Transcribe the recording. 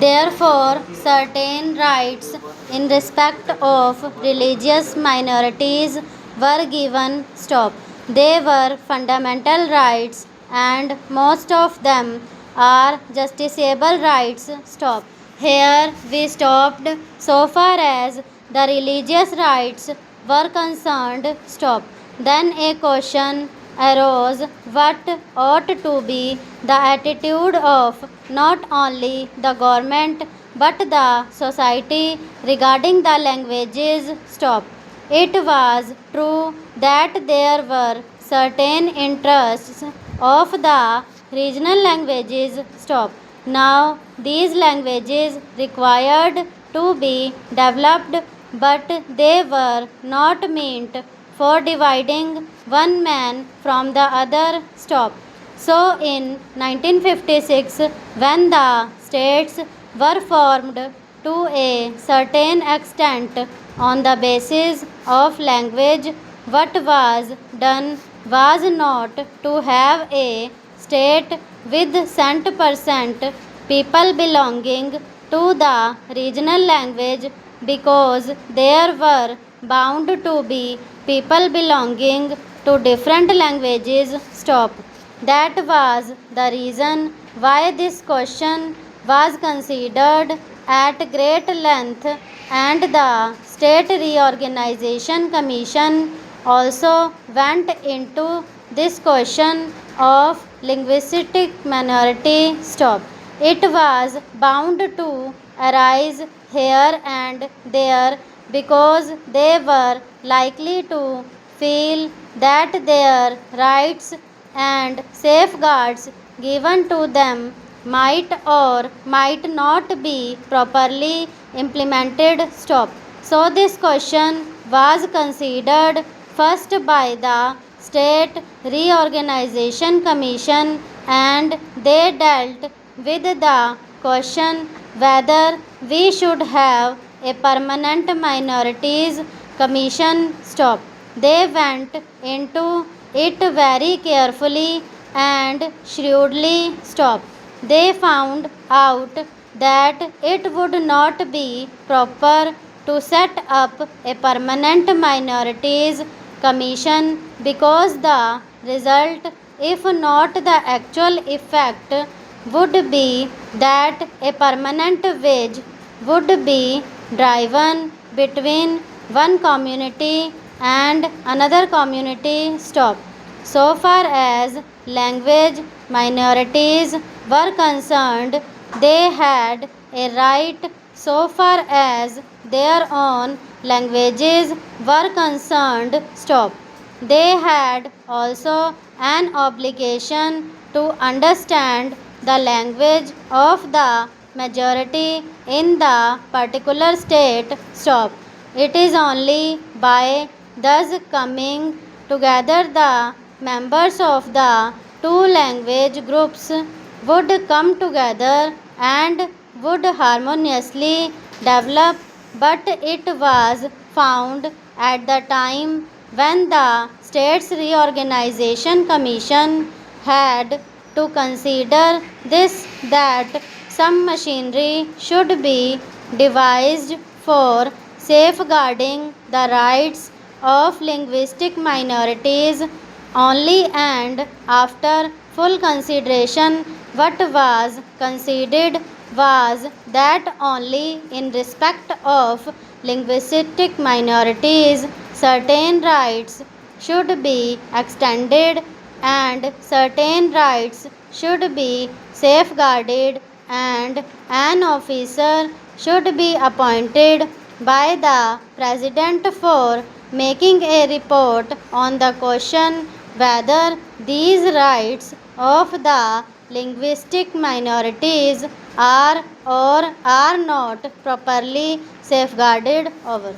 Therefore, certain rights in respect of religious minorities were given. Stop. They were fundamental rights, and most of them are justiciable rights. Stop. Here we stopped so far as the religious rights were concerned. Stop. Then a question arose: what ought to be the attitude of not only the government but the society regarding the languages? Stop. It was true that there were certain interests of the regional languages. Stop. Now, these languages required to be developed, but they were not meant for dividing one man from the other. Stop. So, in 1956, when the states were formed to a certain extent on the basis of language, what was done was not to have a state with 100% people belonging to the regional language, because there were bound to be people belonging to different languages. Stop. That was the reason why this question was considered at great length, and the State Reorganization Commission also went into this question of linguistic minority. Stop. It was bound to arise here and there because they were likely to feel that their rights and safeguards given to them might or might not be properly implemented. Stop. So, this question was considered first by the State Reorganization Commission, and they dealt with the question whether we should have a permanent minorities commission. Stop. They went into it very carefully and shrewdly. Stop. They found out that it would not be proper to set up a permanent minorities commission, because the result, if not the actual effect, would be that a permanent wedge would be driven between one community and another community. Stop. So far as language minorities were concerned, they had a right so far as their own languages were concerned. Stop. They had also an obligation to understand the language of the majority in the particular state. Stop. It is only by thus coming together the members of the two language groups would come together and would harmoniously develop. But it was found at the time when the States Reorganization Commission had to consider this, that some machinery should be devised for safeguarding the rights of linguistic minorities only, and after full consideration, what was conceded was that only in respect of linguistic minorities certain rights should be extended and certain rights should be safeguarded, and an officer should be appointed by the President for making a report on the question whether these rights of the linguistic minorities are or are not properly safeguarded. Over.